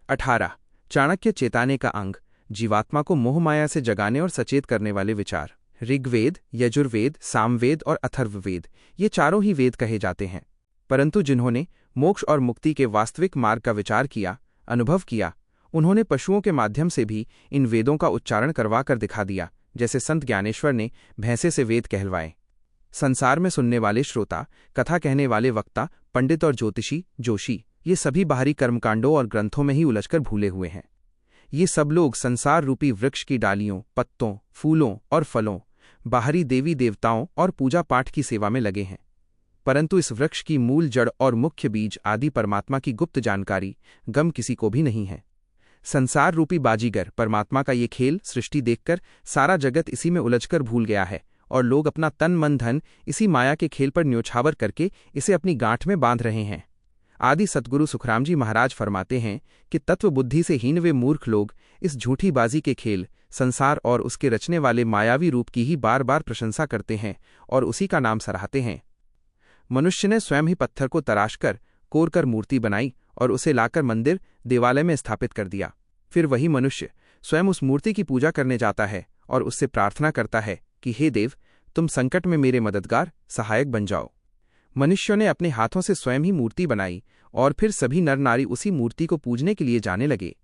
18 चाणक्य चेताने का अंग, जीवात्मा को मोहमाया से जगाने और सचेत करने वाले विचार। ऋग्वेद, यजुर्वेद, सामवेद और अथर्ववेद ये चारों ही वेद कहे जाते हैं, परंतु जिन्होंने मोक्ष और मुक्ति के वास्तविक मार्ग का विचार किया, अनुभव किया, उन्होंने पशुओं के माध्यम से भी इन वेदों का उच्चारण करवा कर दिखा दिया, जैसे संत ज्ञानेश्वर ने भैंसे से वेद कहलवाए। संसार में सुनने वाले श्रोता, कथा कहने वाले वक्ता, पंडित और ज्योतिषी, जोशी, ये सभी बाहरी कर्मकांडों और ग्रंथों में ही उलझकर भूले हुए हैं। ये सब लोग संसार रूपी वृक्ष की डालियों, पत्तों, फूलों और फलों, बाहरी देवी देवताओं और पूजा पाठ की सेवा में लगे हैं, परंतु इस वृक्ष की मूल जड़ और मुख्य बीज आदि परमात्मा की गुप्त जानकारी गम किसी को भी नहीं है। संसार रूपी बाजीगर परमात्मा का ये खेल सृष्टि देखकर सारा जगत इसी में उलझकर भूल गया है, और लोग अपना तन मन धन इसी माया के खेल पर न्योछावर करके इसे अपनी गांठ में बांध रहे हैं। आदि सतगुरु सुखराम जी महाराज फरमाते हैं कि तत्व बुद्धि से हीन वे मूर्ख लोग इस झूठी बाजी के खेल, संसार और उसके रचने वाले मायावी रूप की ही बार बार प्रशंसा करते हैं और उसी का नाम सराहते हैं। मनुष्य ने स्वयं ही पत्थर को तराशकर कोर कर मूर्ति बनाई और उसे लाकर मंदिर, देवालय में स्थापित कर दिया। फिर वही मनुष्य स्वयं उस मूर्ति की पूजा करने जाता है और उससे प्रार्थना करता है कि हे देव, तुम संकट में मेरे मददगार, सहायक बन जाओ। मनुष्यों ने अपने हाथों से स्वयं ही मूर्ति बनाई और फिर सभी नर नारी उसी मूर्ति को पूजने के लिए जाने लगे।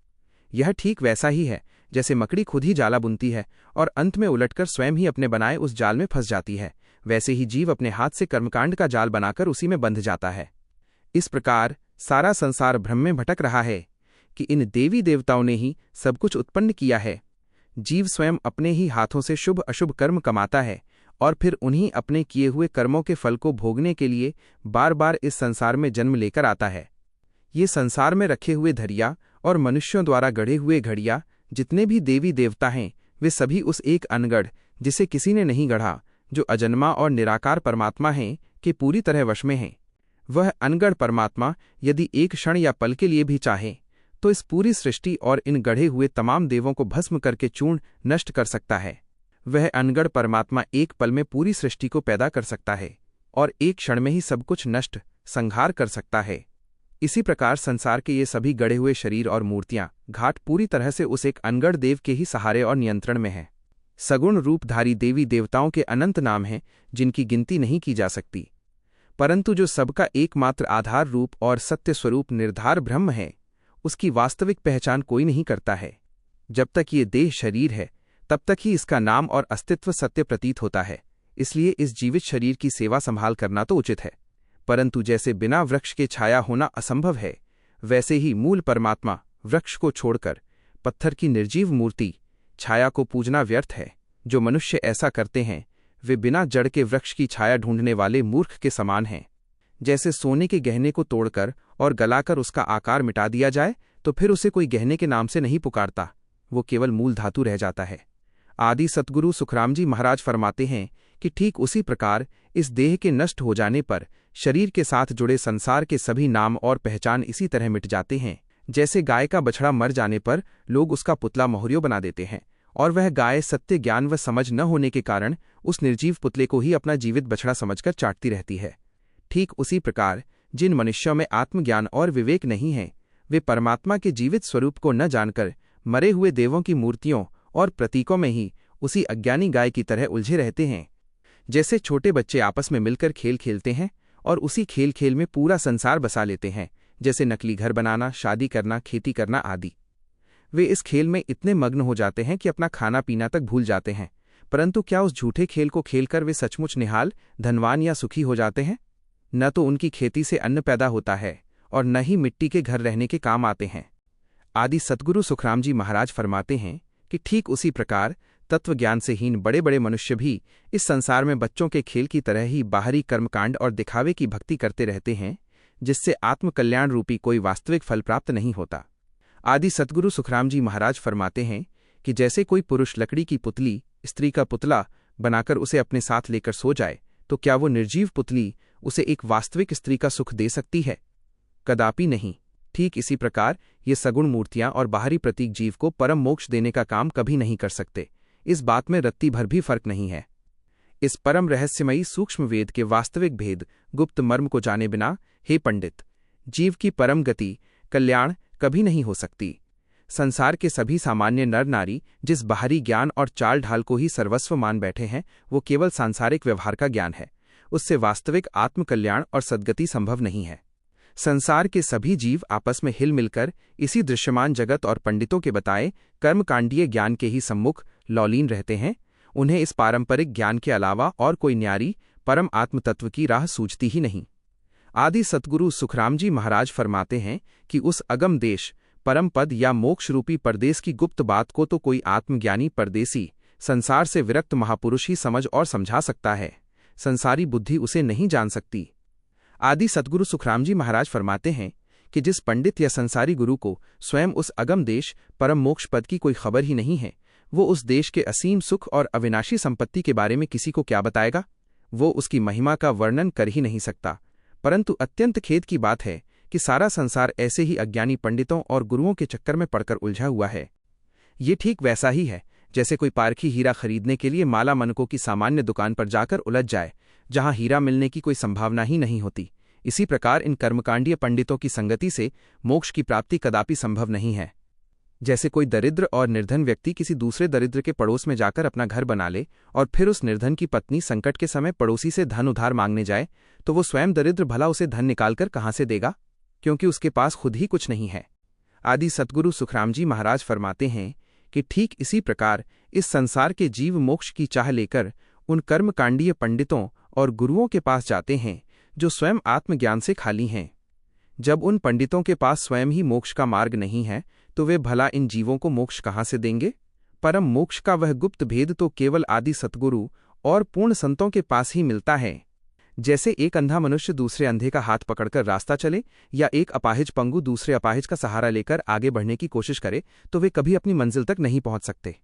यह ठीक वैसा ही है जैसे मकड़ी खुद ही जाला बुनती है और अंत में उलटकर स्वयं ही अपने बनाए उस जाल में फंस जाती है, वैसे ही जीव अपने हाथ से कर्मकांड का जाल बनाकर उसी में बंध जाता है। इस प्रकार सारा संसार भ्रम में भटक रहा है कि इन देवी देवताओं ने ही सब कुछ उत्पन्न किया है। जीव स्वयं अपने ही हाथों से शुभ अशुभ कर्म कमाता है और फिर उन्हीं अपने किए हुए कर्मों के फल को भोगने के लिए बार बार इस संसार में जन्म लेकर आता है। ये संसार में रखे हुए धरिया और मनुष्यों द्वारा गढ़े हुए घड़िया, जितने भी देवी देवता हैं, वे सभी उस एक अनगढ़, जिसे किसी ने नहीं गढ़ा, जो अजन्मा और निराकार परमात्मा है, के पूरी तरह वश में हैं। वह अनगढ़ परमात्मा यदि एक क्षण या पल के लिए भी चाहे तो इस पूरी सृष्टि और इन गढ़े हुए तमाम देवों को भस्म करके चूर्ण नष्ट कर सकता है। वह अनगढ़ परमात्मा एक पल में पूरी सृष्टि को पैदा कर सकता है और एक क्षण में ही सब कुछ नष्ट, संहार कर सकता है। इसी प्रकार संसार के ये सभी गढ़े हुए शरीर और मूर्तियां, घाट पूरी तरह से उस एक अनगढ़ देव के ही सहारे और नियंत्रण में है। सगुण रूपधारी देवी देवताओं के अनंत नाम हैं, जिनकी गिनती नहीं की जा सकती, परंतु जो सबका एकमात्र आधार रूप और सत्य स्वरूप निर्धार ब्रह्म है, उसकी वास्तविक पहचान कोई नहीं करता है। जब तक ये देह शरीर है, तब तक ही इसका नाम और अस्तित्व सत्य प्रतीत होता है। इसलिए इस जीवित शरीर की सेवा संभाल करना तो उचित है, परंतु जैसे बिना वृक्ष के छाया होना असंभव है, वैसे ही मूल परमात्मा वृक्ष को छोड़कर पत्थर की निर्जीव मूर्ति, छाया को पूजना व्यर्थ है। जो मनुष्य ऐसा करते हैं, वे बिना जड़ के वृक्ष की छाया ढूंढने वाले मूर्ख के समान हैं। जैसे सोने के गहने को तोड़कर और गलाकर उसका आकार मिटा दिया जाए तो फिर उसे कोई गहने के नाम से नहीं पुकारता, वो केवल मूल धातु रह जाता है। आदि सतगुरु सुखराम जी महाराज फरमाते हैं कि ठीक उसी प्रकार इस देह के नष्ट हो जाने पर शरीर के साथ जुड़े संसार के सभी नाम और पहचान इसी तरह मिट जाते हैं, जैसे गाय का बछड़ा मर जाने पर लोग उसका पुतला मोहरियो बना देते हैं और वह गाय सत्य ज्ञान व समझ न होने के कारण उस निर्जीव पुतले को ही अपना जीवित बछड़ा समझकर चाटती रहती है। ठीक उसी प्रकार जिन मनुष्यों में आत्मज्ञान और विवेक नहीं है, वे परमात्मा के जीवित स्वरूप को न जानकर मरे हुए देवों की मूर्तियों और प्रतीकों में ही उसी अज्ञानी गाय की तरह उलझे रहते हैं। जैसे छोटे बच्चे आपस में मिलकर खेल खेलते हैं और उसी खेल खेल में पूरा संसार बसा लेते हैं, जैसे नकली घर बनाना, शादी करना, खेती करना आदि। वे इस खेल में इतने मग्न हो जाते हैं कि अपना खाना पीना तक भूल जाते हैं, परंतु क्या उस झूठे खेल को खेलकर वे सचमुच निहाल, धनवान या सुखी हो जाते हैं? न तो उनकी खेती से अन्न पैदा होता है और न ही मिट्टी के घर रहने के काम आते हैं। आदि सतगुरु सुखराम जी महाराज फरमाते हैं कि ठीक उसी प्रकार तत्वज्ञान से हीन बड़े बड़े मनुष्य भी इस संसार में बच्चों के खेल की तरह ही बाहरी कर्मकांड और दिखावे की भक्ति करते रहते हैं, जिससे आत्मकल्याण रूपी कोई वास्तविक फल प्राप्त नहीं होता। आदि सतगुरु सुखराम जी महाराज फरमाते हैं कि जैसे कोई पुरुष लकड़ी की पुतली, स्त्री का पुतला बनाकर उसे अपने साथ लेकर सो जाए, तो क्या वो निर्जीव पुतली उसे एक वास्तविक स्त्री का सुख दे सकती है? कदापि नहीं। ठीक इसी प्रकार ये सगुण मूर्तियां और बाहरी प्रतीक जीव को परम मोक्ष देने का काम कभी नहीं कर सकते। इस बात में रत्ती भर भी फर्क नहीं है। इस परम रहस्यमयी सूक्ष्म वेद के वास्तविक भेद, गुप्त मर्म को जाने बिना, हे पंडित, जीव की परम गति, कल्याण, कभी नहीं हो सकती। संसार के सभी सामान्य नर नारी जिस बाहरी ज्ञान और चाल ढाल को ही सर्वस्व मान बैठे हैं, वो केवल सांसारिक व्यवहार का ज्ञान है। उससे वास्तविक आत्मकल्याण और सद्गति संभव नहीं है। संसार के सभी जीव आपस में हिल मिलकर इसी दृश्यमान जगत और पंडितों के बताए कर्मकांडीय ज्ञान के ही सम्मुख लौलीन रहते हैं। उन्हें इस पारंपरिक ज्ञान के अलावा और कोई न्यारी परम आत्मतत्व की राह सूझती ही नहीं। आदि सतगुरु सुखराम जी महाराज फरमाते हैं कि उस अगम देश, परम पद या मोक्ष रूपी परदेश की गुप्त बात को तो कोई आत्मज्ञानी परदेसी, संसार से विरक्त महापुरुष ही समझ और समझा सकता है। संसारी बुद्धि उसे नहीं जान सकती। आदि सतगुरु सुखराम जी महाराज फरमाते हैं कि जिस पंडित या संसारी गुरु को स्वयं उस अगम देश परम मोक्ष पद की कोई खबर ही नहीं है, वो उस देश के असीम सुख और अविनाशी संपत्ति के बारे में किसी को क्या बताएगा। वो उसकी महिमा का वर्णन कर ही नहीं सकता। परंतु अत्यंत खेद की बात है कि सारा संसार ऐसे ही अज्ञानी पंडितों और गुरुओं के चक्कर में पड़कर उलझा हुआ है। ये ठीक वैसा ही है जैसे कोई पारखी हीरा खरीदने के लिए माला मनकों की सामान्य दुकान पर जाकर उलझ जाए, जहां हीरा मिलने की कोई संभावना ही नहीं होती। इसी प्रकार इन कर्मकांडीय पंडितों की संगति से मोक्ष की प्राप्ति कदापि संभव नहीं है। जैसे कोई दरिद्र और निर्धन व्यक्ति किसी दूसरे दरिद्र के पड़ोस में जाकर अपना घर बना ले और फिर उस निर्धन की पत्नी संकट के समय पड़ोसी से धन उधार मांगने जाए, तो वो स्वयं दरिद्र भला उसे धन निकालकर कहाँ से देगा, क्योंकि उसके पास खुद ही कुछ नहीं है। आदि सतगुरु सुखराम जी महाराज फरमाते हैं कि ठीक इसी प्रकार इस संसार के जीव मोक्ष की चाह लेकर उन कर्मकांडीय पंडितों और गुरुओं के पास जाते हैं जो स्वयं आत्मज्ञान से खाली हैं। जब उन पंडितों के पास स्वयं ही मोक्ष का मार्ग नहीं है, तो वे भला इन जीवों को मोक्ष कहाँ से देंगे। परम मोक्ष का वह गुप्त भेद तो केवल आदि सतगुरु और पूर्ण संतों के पास ही मिलता है। जैसे एक अंधा मनुष्य दूसरे अंधे का हाथ पकड़कर रास्ता चले या एक अपाहिज पंगु दूसरे अपाहिज का सहारा लेकर आगे बढ़ने की कोशिश करे, तो वे कभी अपनी मंजिल तक नहीं पहुंच सकते।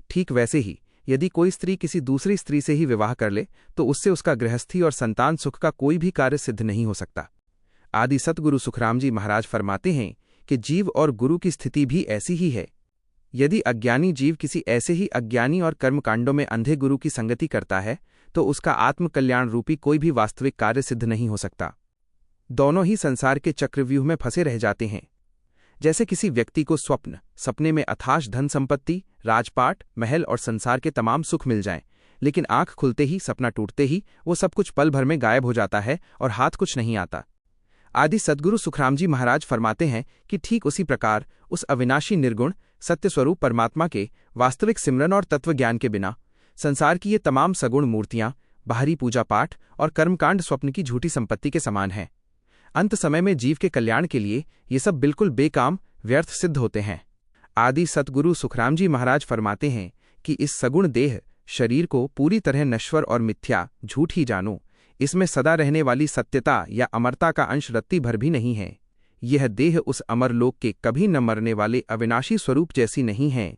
ठीक वैसे ही यदि कोई स्त्री किसी दूसरी स्त्री से ही विवाह कर ले, तो उससे उसका गृहस्थी और संतान सुख का कोई भी कार्य सिद्ध नहीं हो सकता। आदि सतगुरु सुखराम जी महाराज फरमाते हैं कि जीव और गुरु की स्थिति भी ऐसी ही है। यदि अज्ञानी जीव किसी ऐसे ही अज्ञानी और कर्मकांडों में अंधे गुरु की संगति करता है, तो उसका आत्मकल्याण रूपी कोई भी वास्तविक कार्य सिद्ध नहीं हो सकता। दोनों ही संसार के चक्रव्यूह में फंसे रह जाते हैं। जैसे किसी व्यक्ति को सपने में अथाश धन संपत्ति, राजपाट, महल और संसार के तमाम सुख मिल जाएं, लेकिन आंख खुलते ही, सपना टूटते ही वो सब कुछ पल भर में गायब हो जाता है और हाथ कुछ नहीं आता। आदि सद्गुरु सुखराम जी महाराज फरमाते हैं कि ठीक उसी प्रकार उस अविनाशी निर्गुण सत्य स्वरूप परमात्मा के वास्तविक सिमरन और तत्वज्ञान के बिना संसार की ये तमाम सगुण मूर्तियां, बाहरी पूजा पाठ और कर्मकांड स्वप्न की झूठी संपत्ति के समान हैं। अंत समय में जीव के कल्याण के लिए ये सब बिल्कुल बेकाम, व्यर्थ सिद्ध होते हैं। आदि सतगुरु सुखराम जी महाराज फरमाते हैं कि इस सगुण देह शरीर को पूरी तरह नश्वर और मिथ्या, झूठ ही जानो। इसमें सदा रहने वाली सत्यता या अमरता का अंश रत्ती भर भी नहीं है। यह देह उस अमर लोक के कभी न मरने वाले अविनाशी स्वरूप जैसी नहीं है।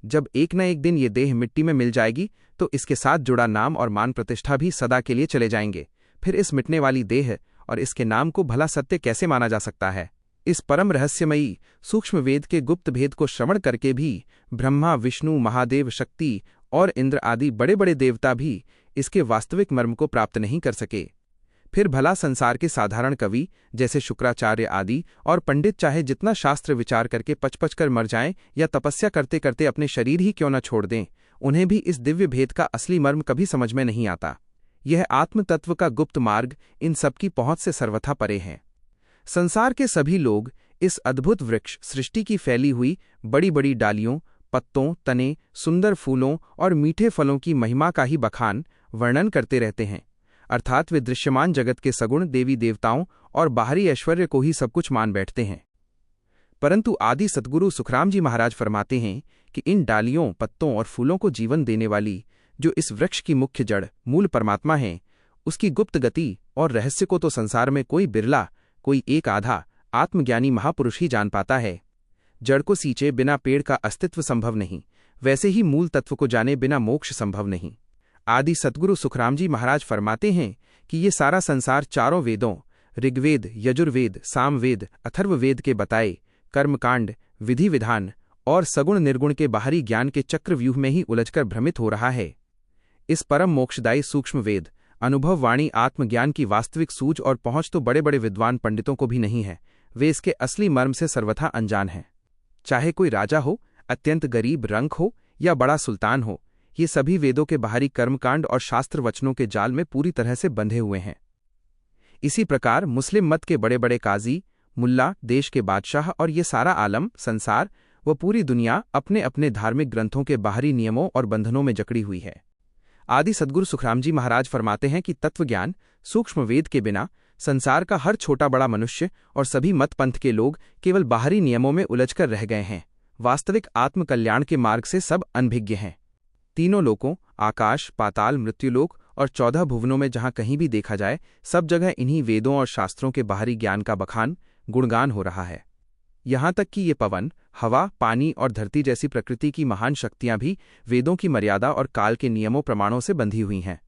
जब एक न एक दिन ये देह मिट्टी में मिल जाएगी, तो इसके साथ जुड़ा नाम और मान प्रतिष्ठा भी सदा के लिए चले जाएंगे। फिर इस मिटने वाली देह और इसके नाम को भला सत्य कैसे माना जा सकता है। इस परम रहस्यमयी सूक्ष्म वेद के गुप्त भेद को श्रवण करके भी ब्रह्मा, विष्णु, महादेव, शक्ति और इंद्र आदि बड़े बड़े देवता भी इसके वास्तविक मर्म को प्राप्त नहीं कर सके। फिर भला संसार के साधारण कवि जैसे शुक्राचार्य आदि और पंडित चाहे जितना शास्त्र विचार करके पच कर मर जाएं या तपस्या करते करते अपने शरीर ही क्यों न छोड़ दें, उन्हें भी इस दिव्य भेद का असली मर्म कभी समझ में नहीं आता। यह आत्मतत्व का गुप्त मार्ग इन सबकी पहुंच से सर्वथा परे है। संसार के सभी लोग इस अद्भुत वृक्ष सृष्टि की फैली हुई बड़ी बड़ी डालियों, पत्तों, तने, सुंदर फूलों और मीठे फलों की महिमा का ही बखान, वर्णन करते रहते हैं। अर्थात वे दृश्यमान जगत के सगुण देवी देवताओं और बाहरी ऐश्वर्य को ही सब कुछ मान बैठते हैं। परंतु आदि सतगुरु सुखराम जी महाराज फरमाते हैं कि इन डालियों, पत्तों और फूलों को जीवन देने वाली जो इस वृक्ष की मुख्य जड़ मूल परमात्मा है, उसकी गुप्त गति और रहस्य को तो संसार में कोई बिरला, कोई एक आधा आत्मज्ञानी महापुरुष ही जान पाता है। जड़ को सींचे बिना पेड़ का अस्तित्व संभव नहीं, वैसे ही मूल तत्व को जाने बिना मोक्ष संभव नहीं। आदि सतगुरु सुखराम जी महाराज फरमाते हैं कि ये सारा संसार चारों वेदों ऋग्वेद, यजुर्वेद, सामवेद, अथर्ववेद के बताए कर्मकांड, विधि विधान और सगुण निर्गुण के बाहरी ज्ञान के चक्रव्यूह में ही उलझकर भ्रमित हो रहा है। इस परम मोक्षदायी सूक्ष्म वेद अनुभव वाणी आत्मज्ञान की वास्तविक सूझ और पहुंच तो बड़े बड़े विद्वान पंडितों को भी नहीं है, वे इसके असली मर्म से सर्वथा अनजान हैं। चाहे कोई राजा हो, अत्यंत गरीब रंक हो या बड़ा सुल्तान हो, ये सभी वेदों के बाहरी कर्मकांड और शास्त्र वचनों के जाल में पूरी तरह से बंधे हुए हैं। इसी प्रकार मुस्लिम मत के बड़े बड़े काजी, मुल्ला, देश के बादशाह और ये सारा आलम, संसार व पूरी दुनिया अपने अपने धार्मिक ग्रंथों के बाहरी नियमों और बंधनों में जकड़ी हुई है। आदि सद्गुरु सुखरामजी महाराज फरमाते हैं कि तत्वज्ञान सूक्ष्म वेद के बिना संसार का हर छोटा बड़ा मनुष्य और सभी मत पंथ के लोग केवल बाहरी नियमों में उलझकर रह गए हैं। वास्तविक आत्मकल्याण के मार्ग से सब अनभिज्ञ हैं। तीनों लोकों, आकाश, पाताल, मृत्युलोक और 14 भुवनों में जहाँ कहीं भी देखा जाए, सब जगह इन्हीं वेदों और शास्त्रों के बाहरी ज्ञान का बखान, गुणगान हो रहा है। यहाँ तक कि ये पवन, हवा, पानी और धरती जैसी प्रकृति की महान शक्तियाँ भी वेदों की मर्यादा और काल के नियमों प्रमाणों से बंधी हुई हैं।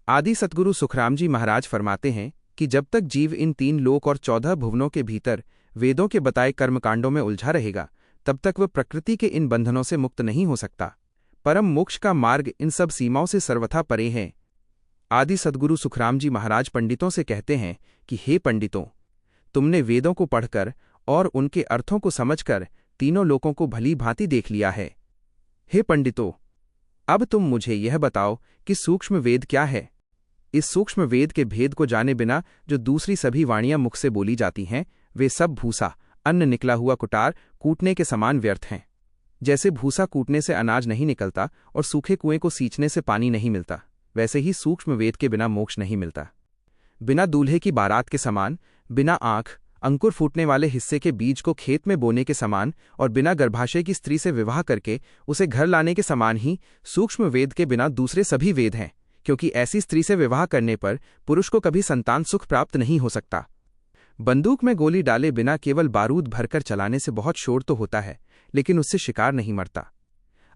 आदि सद्गुरु सुखरामजी महाराज फरमाते हैं कि जब तक जीव इन 3 लोक और 14 भुवनों के भीतर वेदों के बताए कर्मकांडों में उलझा रहेगा, तब तक वह प्रकृति के इन बंधनों से मुक्त नहीं हो सकता। परम मोक्ष का मार्ग इन सब सीमाओं से सर्वथा परे है। आदि सद्गुरु सुखरामजी महाराज पंडितों से कहते हैं कि हे पंडितों, तुमने वेदों को पढ़कर और उनके अर्थों को समझकर तीनों लोकों को भली भांति देख लिया है। हे पंडितों, अब तुम मुझे यह बताओ कि सूक्ष्म वेद क्या है। इस सूक्ष्म वेद के भेद को जाने बिना जो दूसरी सभी वाणियां मुख से बोली जाती हैं, वे सब भूसा, अन्न निकला हुआ कुटार कूटने के समान व्यर्थ हैं। जैसे भूसा कूटने से अनाज नहीं निकलता और सूखे कुएं को सींचने से पानी नहीं मिलता, वैसे ही सूक्ष्म वेद के बिना मोक्ष नहीं मिलता। बिना दूल्हे की बारात के समान, बिना आंख, अंकुर फूटने वाले हिस्से के बीज को खेत में बोने के समान और बिना गर्भाशय की स्त्री से विवाह करके उसे घर लाने के समान ही सूक्ष्म वेद के बिना दूसरे सभी वेद हैं, क्योंकि ऐसी स्त्री से विवाह करने पर पुरुष को कभी संतान सुख प्राप्त नहीं हो सकता। बंदूक में गोली डाले बिना केवल बारूद भरकर चलाने से बहुत शोर तो होता है, लेकिन उससे शिकार नहीं मरता।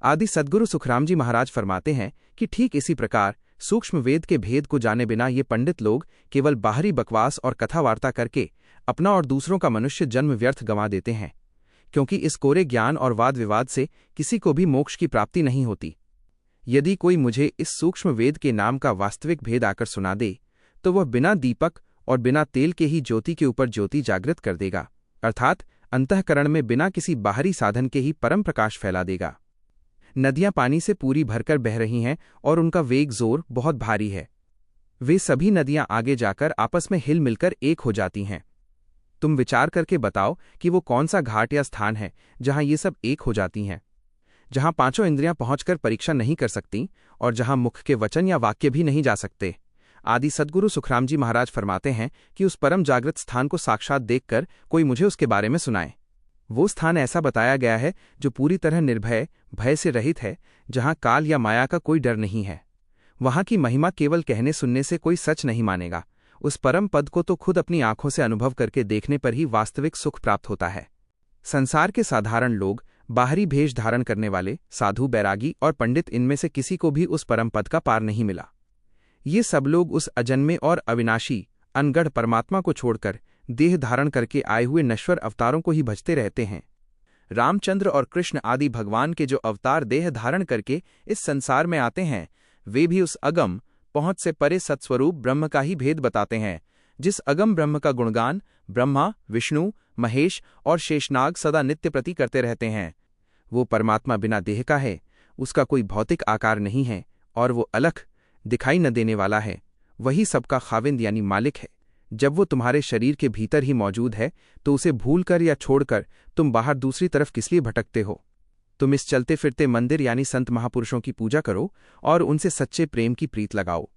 आदि सद्गुरु सुखरामजी महाराज फरमाते हैं कि ठीक इसी प्रकार सूक्ष्म वेद के भेद को जाने बिना ये पंडित लोग केवल बाहरी बकवास और कथा वार्ता करके अपना और दूसरों का मनुष्य जन्म व्यर्थ गंवा देते हैं, क्योंकि इस कोरे ज्ञान और वाद विवाद से किसी को भी मोक्ष की प्राप्ति नहीं होती। यदि कोई मुझे इस सूक्ष्म वेद के नाम का वास्तविक भेद आकर सुना दे, तो वह बिना दीपक और बिना तेल के ही ज्योति के ऊपर ज्योति जागृत कर देगा, अर्थात अंतःकरण में बिना किसी बाहरी साधन के ही परम प्रकाश फैला देगा। नदियां पानी से पूरी भरकर बह रही हैं और उनका वेग जोर बहुत भारी है। वे सभी नदियां आगे जाकर आपस में हिल मिलकर एक हो जाती हैं। तुम विचार करके बताओ कि वो कौन सा घाट या स्थान है जहां ये सब एक हो जाती हैं, जहां 5 इंद्रियां पहुंचकर परीक्षा नहीं कर सकती और जहां मुख के वचन या वाक्य भी नहीं जा सकते। आदि सद्गुरु सुखरामजी महाराज फरमाते हैं कि उस परम जागृत स्थान को साक्षात देखकर कोई मुझे उसके बारे में सुनाए। वो स्थान ऐसा बताया गया है जो पूरी तरह निर्भय, भय से रहित है, जहां काल या माया का कोई डर नहीं है। वहां की महिमा केवल कहने सुनने से कोई सच नहीं मानेगा। उस परम पद को तो खुद अपनी आंखों से अनुभव करके देखने पर ही वास्तविक सुख प्राप्त होता है। संसार के साधारण लोग, बाहरी भेष धारण करने वाले, साधु, बैरागी और पंडित, इनमें से किसी को भी उस परम पद का पार नहीं मिला। ये सब लोग उस अजन्मे और अविनाशी अनगढ़ परमात्मा को छोड़कर देह धारण करके आए हुए नश्वर अवतारों को ही भजते रहते हैं। रामचंद्र और कृष्ण आदि भगवान के जो अवतार देह धारण करके इस संसार में आते हैं, वे भी उस अगम पहुंच से परे सत्स्वरूप ब्रह्म का ही भेद बताते हैं, जिस अगम ब्रह्म का गुणगान ब्रह्मा, विष्णु, महेश और शेषनाग सदा नित्य प्रति करते रहते हैं। वो परमात्मा बिना देह का है, उसका कोई भौतिक आकार नहीं है और वो अलख, दिखाई न देने वाला है। वही सबका खाविंद यानी मालिक है। जब वो तुम्हारे शरीर के भीतर ही मौजूद है, तो उसे भूलकर या छोड़कर तुम बाहर दूसरी तरफ किस लिए भटकते हो। तुम इस चलते फिरते मंदिर यानी संत महापुरुषों की पूजा करो और उनसे सच्चे प्रेम की प्रीत लगाओ।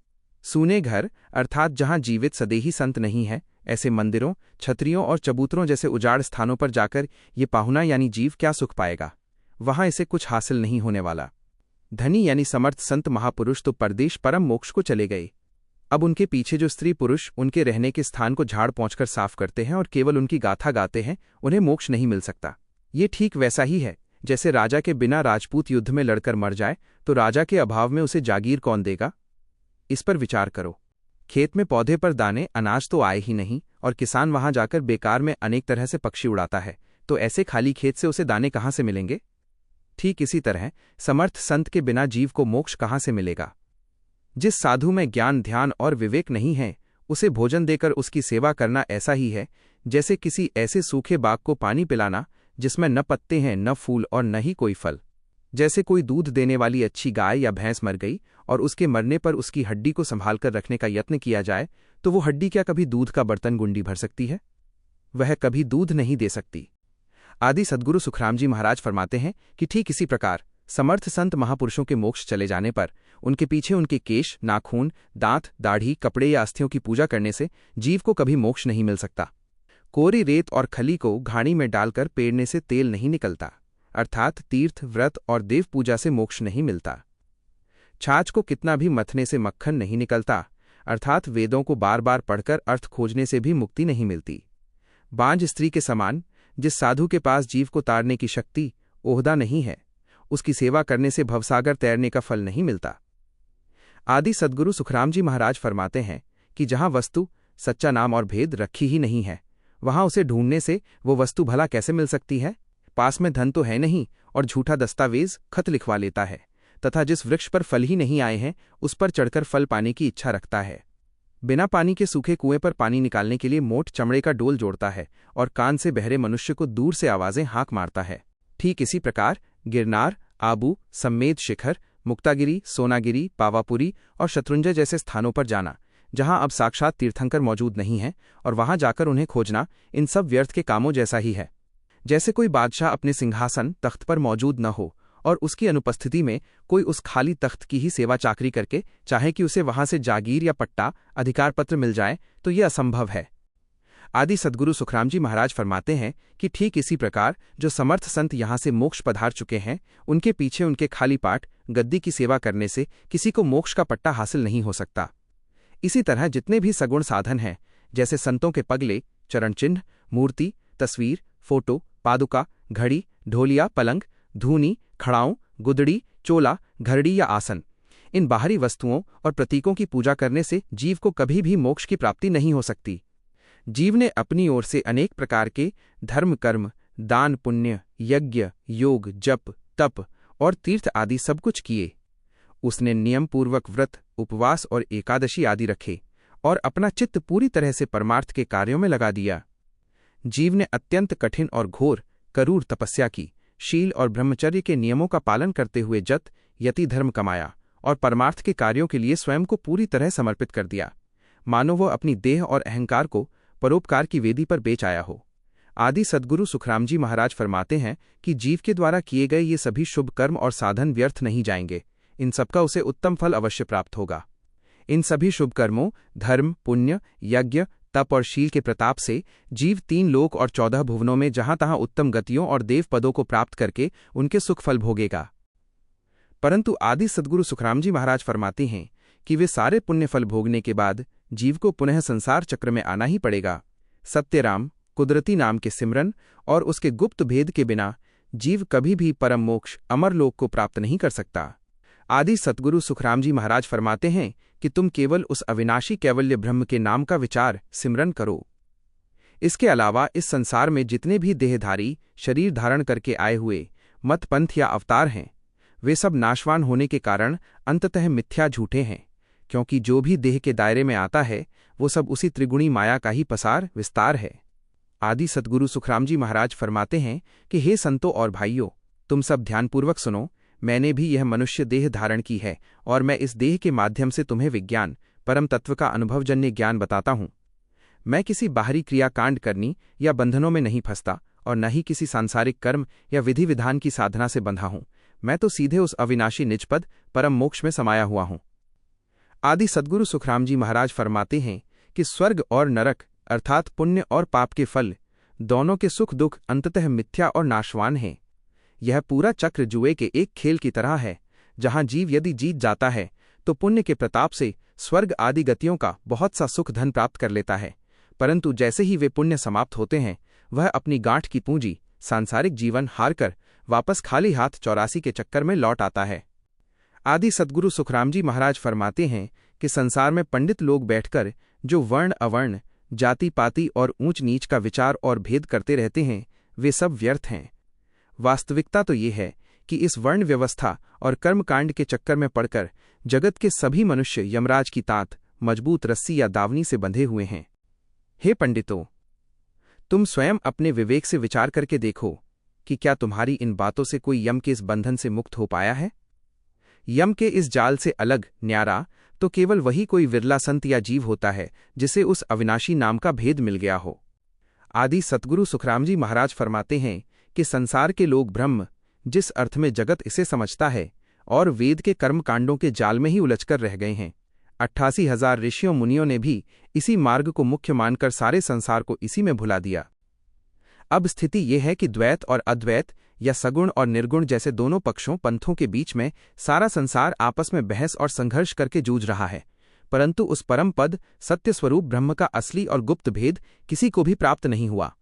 सूने घर अर्थात जहां जीवित सदेही संत नहीं है, ऐसे मंदिरों, छतरियों और चबूतरों जैसे उजाड़ स्थानों पर जाकर ये पाहुना यानी जीव क्या सुख पाएगा। वहां इसे कुछ हासिल नहीं होने वाला। धनी यानी समर्थ संत महापुरुष तो परदेश परम मोक्ष को चले गए। अब उनके पीछे जो स्त्री पुरुष उनके रहने के स्थान को झाड़ पहुंचकर साफ करते हैं और केवल उनकी गाथा गाते हैं, उन्हें मोक्ष नहीं मिल सकता। ये ठीक वैसा ही है जैसे राजा के बिना राजपूत युद्ध में लड़कर मर जाए तो राजा के अभाव में उसे जागीर कौन देगा। इस पर विचार करो। खेत में पौधे पर दाने अनाज तो आए ही नहीं और किसान वहां जाकर बेकार में अनेक तरह से पक्षी उड़ाता है, तो ऐसे खाली खेत से उसे दाने कहां से मिलेंगे। ठीक इसी तरह समर्थ संत के बिना जीव को मोक्ष कहां से मिलेगा। जिस साधु में ज्ञान, ध्यान और विवेक नहीं है, उसे भोजन देकर उसकी सेवा करना ऐसा ही है जैसे किसी ऐसे सूखे बाग को पानी पिलाना जिसमें न पत्ते हैं, न फूल और न ही कोई फल। जैसे कोई दूध देने वाली अच्छी गाय या भैंस मर गई और उसके मरने पर उसकी हड्डी को संभाल कर रखने का यत्न किया जाए, तो वो हड्डी क्या कभी दूध का बर्तन गुंडी भर सकती है? वह कभी दूध नहीं दे सकती। आदि सद्गुरु सुखराम जी महाराज फरमाते हैं कि ठीक इसी प्रकार समर्थ संत महापुरुषों के मोक्ष चले जाने पर उनके पीछे उनके केश, नाखून, दांत, दाढ़ी, कपड़े या अस्थियों की पूजा करने से जीव को कभी मोक्ष नहीं मिल सकता। कोरी रेत और खली को घाणी में डालकर पेड़ने से तेल नहीं निकलता, अर्थात तीर्थ, व्रत और देव पूजा से मोक्ष नहीं मिलता। छाछ को कितना भी मथने से मक्खन नहीं निकलता, अर्थात वेदों को बार बार पढ़कर अर्थ खोजने से भी मुक्ति नहीं मिलती। बांझ स्त्री के समान जिस साधु के पास जीव को तारने की शक्ति, ओहदा नहीं है, उसकी सेवा करने से भवसागर तैरने का फल नहीं मिलता। आदि सद्गुरु सुखराम जी महाराज फरमाते हैं कि जहां वस्तु, सच्चा नाम और भेद रखी ही नहीं है, वहां उसे ढूंढने से वो वस्तु भला कैसे मिल सकती है? पास में धन तो है नहीं और झूठा दस्तावेज खत लिखवा लेता है, तथा जिस वृक्ष पर फल ही नहीं आए हैं उस पर चढ़कर फल पाने की इच्छा रखता है। बिना पानी के सूखे कुएं पर पानी निकालने के लिए मोट चमड़े का डोल जोड़ता है और कान से बहरे मनुष्य को दूर से आवाजें हाँक मारता है। ठीक इसी प्रकार गिरनार, आबू, सम्मेद शिखर, मुक्तागिरी, सोनागिरी, पावापुरी और शत्रुंजय जैसे स्थानों पर जाना, जहां अब साक्षात तीर्थंकर मौजूद नहीं हैं, और वहां जाकर उन्हें खोजना, इन सब व्यर्थ के कामों जैसा ही है। जैसे कोई बादशाह अपने सिंहासन, तख्त पर मौजूद न हो और उसकी अनुपस्थिति में कोई उस खाली तख्त की ही सेवा चाकरी करके चाहे कि उसे वहां से जागीर या पट्टा, अधिकार पत्र मिल जाए, तो यह असंभव है। आदि सद्गुरु सुखराम जी महाराज फरमाते हैं कि ठीक इसी प्रकार जो समर्थ संत यहाँ से मोक्ष पधार चुके हैं, उनके पीछे उनके खाली पाठ, गद्दी की सेवा करने से किसी को मोक्ष का पट्टा हासिल नहीं हो सकता। इसी तरह जितने भी सगुण साधन हैं, जैसे संतों के पगले, चरण चिन्ह, मूर्ति, तस्वीर, फोटो, पादुका, घड़ी, ढोलिया, पलंग, धूनी, खड़ाऊं, गुदड़ी, चोला, घरड़ी या आसन, इन बाहरी वस्तुओं और प्रतीकों की पूजा करने से जीव को कभी भी मोक्ष की प्राप्ति नहीं हो सकती। जीव ने अपनी ओर से अनेक प्रकार के धर्म, कर्म, दान, पुण्य, यज्ञ, योग, जप, तप और तीर्थ आदि सब कुछ किए। उसने नियम पूर्वक व्रत, उपवास और एकादशी आदि रखे और अपना चित्त पूरी तरह से परमार्थ के कार्यों में लगा दिया। जीव ने अत्यंत कठिन और घोर, करूर तपस्या की, शील और ब्रह्मचर्य के नियमों का पालन करते हुए जत, यति धर्म कमाया और परमार्थ के कार्यों के लिए स्वयं को पूरी तरह समर्पित कर दिया, मानो वह अपनी देह और अहंकार को परोपकार की वेदी पर बेच आया हो। आदि सद्गुरु सुखराम जी महाराज फरमाते हैं कि जीव के द्वारा किए गए ये सभी शुभ कर्म और साधन व्यर्थ नहीं जाएंगे, इन सबका उसे उत्तम फल अवश्य प्राप्त होगा। इन सभी शुभ कर्मों, धर्म, पुण्य, यज्ञ, तप और शील के प्रताप से जीव 3 लोक और 14 भुवनों में जहां तहां उत्तम गतियों और देव पदों को प्राप्त करके उनके सुख फल भोगेगा। परंतु आदि सद्गुरु सुखराम जी महाराज फरमाते हैं कि वे सारे पुण्य फल भोगने के बाद जीव को पुनः संसार चक्र में आना ही पड़ेगा। सत्यराम, कुदरती नाम के सिमरन और उसके गुप्त भेद के बिना जीव कभी भी परम मोक्ष, अमर लोक को प्राप्त नहीं कर सकता। आदि सतगुरु सुखराम जी महाराज फरमाते हैं कि तुम केवल उस अविनाशी कैवल्य ब्रह्म के नाम का विचार, सिमरन करो। इसके अलावा इस संसार में जितने भी देहधारी शरीर धारण करके आए हुए मत, पंथ या अवतार हैं, वे सब नाशवान होने के कारण अंततः मिथ्या झूठे हैं, क्योंकि जो भी देह के दायरे में आता है वो सब उसी त्रिगुणी माया का ही पसार विस्तार है। आदि सतगुरु सुखराम जी महाराज फरमाते हैं कि हे संतों और भाइयों, तुम सब ध्यानपूर्वक सुनो। मैंने भी यह मनुष्य देह धारण की है और मैं इस देह के माध्यम से तुम्हें विज्ञान, परम तत्व का अनुभवजन्य ज्ञान बताता हूँ। मैं किसी बाहरी क्रियाकांड करनी या बंधनों में नहीं फंसता और न ही किसी सांसारिक कर्म या विधि विधान की साधना से बंधा हूँ। मैं तो सीधे उस अविनाशी निजपद परम मोक्ष में समाया हुआ हूँ। आदि सद्गुरु सुखराम जी महाराज फरमाते हैं कि स्वर्ग और नरक अर्थात पुण्य और पाप के फल दोनों के सुख दुख अंततः मिथ्या और नाशवान हैं। यह पूरा चक्र जुए के एक खेल की तरह है, जहां जीव यदि जीत जाता है तो पुण्य के प्रताप से स्वर्ग आदि गतियों का बहुत सा सुख धन प्राप्त कर लेता है, परंतु जैसे ही वे पुण्य समाप्त होते हैं वह अपनी गांठ की पूंजी सांसारिक जीवन हारकर वापस खाली हाथ 84 के चक्कर में लौट आता है। आदि सद्गुरु सुखराम जी महाराज फरमाते हैं कि संसार में पंडित लोग बैठकर जो वर्ण अवर्ण, जाति पाति और ऊंच नीच का विचार और भेद करते रहते हैं, वे सब व्यर्थ हैं। वास्तविकता तो ये है कि इस वर्ण व्यवस्था और कर्मकांड के चक्कर में पड़कर जगत के सभी मनुष्य यमराज की तात, मजबूत रस्सी या दावनी से बंधे हुए हैं। हे पंडितों, तुम स्वयं अपने विवेक से विचार करके देखो कि क्या तुम्हारी इन बातों से कोई यम के इस बंधन से मुक्त हो पाया है। यम के इस जाल से अलग न्यारा तो केवल वही कोई विरला संत या जीव होता है जिसे उस अविनाशी नाम का भेद मिल गया हो। आदि सतगुरु सुखराम जी महाराज फरमाते हैं कि संसार के लोग ब्रह्म, जिस अर्थ में जगत इसे समझता है, और वेद के कर्मकांडों के जाल में ही उलझकर रह गए हैं। 88,000 ऋषियों मुनियों ने भी इसी मार्ग को मुख्य मानकर सारे संसार को इसी में भुला दिया। अब स्थिति यह है कि द्वैत और अद्वैत या सगुण और निर्गुण जैसे दोनों पक्षों पंथों के बीच में सारा संसार आपस में बहस और संघर्ष करके जूझ रहा है, परंतु उस परम पद सत्य स्वरूप ब्रह्म का असली और गुप्त भेद किसी को भी प्राप्त नहीं हुआ।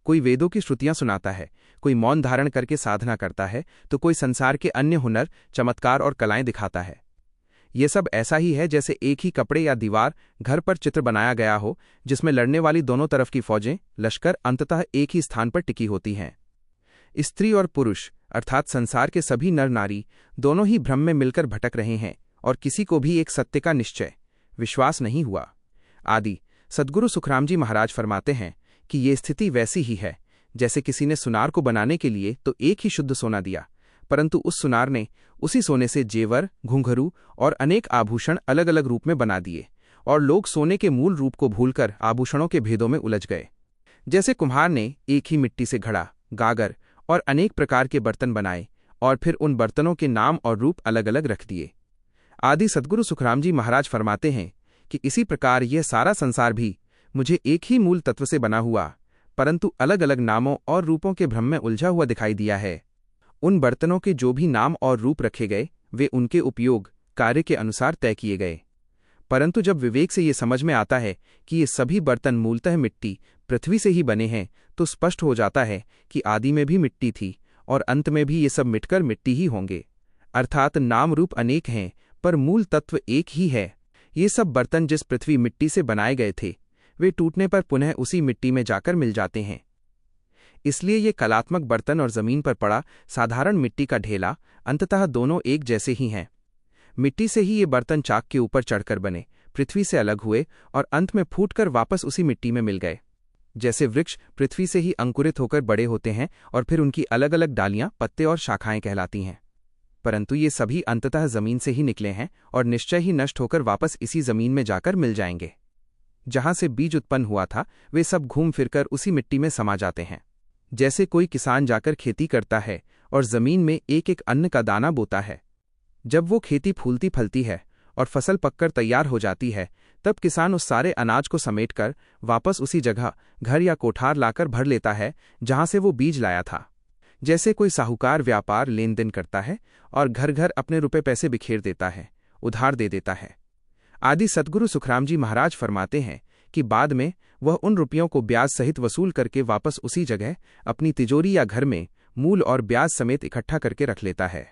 कोई वेदों की श्रुतियां सुनाता है, कोई मौन धारण करके साधना करता है, तो कोई संसार के अन्य हुनर, चमत्कार और कलाएं दिखाता है। ये सब ऐसा ही है जैसे एक ही कपड़े या दीवार, घर पर चित्र बनाया गया हो, जिसमें लड़ने वाली दोनों तरफ की फौजें, लश्कर अंततः एक ही स्थान पर टिकी होती हैं। स्त्री और पुरुष अर्थात संसार के सभी नर नारी दोनों ही भ्रम में मिलकर भटक रहे हैं और किसी को भी एक सत्य का निश्चय, विश्वास नहीं हुआ। आदि सद्गुरु सुखराम जी महाराज फरमाते हैं कि ये स्थिति वैसी ही है जैसे किसी ने सुनार को बनाने के लिए तो एक ही शुद्ध सोना दिया, परंतु उस सुनार ने उसी सोने से जेवर, घुंघरू और अनेक आभूषण अलग अलग रूप में बना दिए, और लोग सोने के मूल रूप को भूलकर आभूषणों के भेदों में उलझ गए। जैसे कुम्हार ने एक ही मिट्टी से घड़ा, गागर और अनेक प्रकार के बर्तन बनाए और फिर उन बर्तनों के नाम और रूप अलग अलग रख दिए। आदि सद्गुरु सुखराम जी महाराज फरमाते हैं कि इसी प्रकार यह सारा संसार भी मुझे एक ही मूल तत्व से बना हुआ, परंतु अलग अलग नामों और रूपों के भ्रम में उलझा हुआ दिखाई दिया है। उन बर्तनों के जो भी नाम और रूप रखे गए वे उनके उपयोग, कार्य के अनुसार तय किए गए, परंतु जब विवेक से ये समझ में आता है कि ये सभी बर्तन मूलतः मिट्टी, पृथ्वी से ही बने हैं, तो स्पष्ट हो जाता है कि आदि में भी मिट्टी थी और अंत में भी ये सब मिटकर मिट्टी ही होंगे। अर्थात नाम रूप अनेक हैं पर मूल तत्व एक ही है। ये सब बर्तन जिस पृथ्वी मिट्टी से बनाए गए थे वे टूटने पर पुनः उसी मिट्टी में जाकर मिल जाते हैं। इसलिए ये कलात्मक बर्तन और जमीन पर पड़ा साधारण मिट्टी का ढेला अंततः दोनों एक जैसे ही हैं। मिट्टी से ही ये बर्तन चाक के ऊपर चढ़कर बने, पृथ्वी से अलग हुए और अंत में फूटकर वापस उसी मिट्टी में मिल गए। जैसे वृक्ष पृथ्वी से ही अंकुरित होकर बड़े होते हैं और फिर उनकी अलग अलग डालियां, पत्ते और शाखाएं कहलाती हैं, परंतु ये सभी अंततः जमीन से ही निकले हैं और निश्चय ही नष्ट होकर वापस इसी जमीन में जाकर मिल जाएंगे। जहां से बीज उत्पन्न हुआ था वे सब घूम फिरकर उसी मिट्टी में समा जाते हैं। जैसे कोई किसान जाकर खेती करता है और जमीन में एक एक अन्न का दाना बोता है। जब वो खेती फूलती फलती है और फसल पककर तैयार हो जाती है, तब किसान उस सारे अनाज को समेटकर वापस उसी जगह घर या कोठार लाकर भर लेता है जहां से वो बीज लाया था। जैसे कोई साहूकार व्यापार लेन देन करता है और घर घर अपने रुपए पैसे बिखेर देता है, उधार दे देता है। आदि सतगुरु सुखराम जी महाराज फरमाते हैं कि बाद में वह उन रुपयों को ब्याज सहित वसूल करके वापस उसी जगह अपनी तिजोरी या घर में मूल और ब्याज समेत इकट्ठा करके रख लेता है।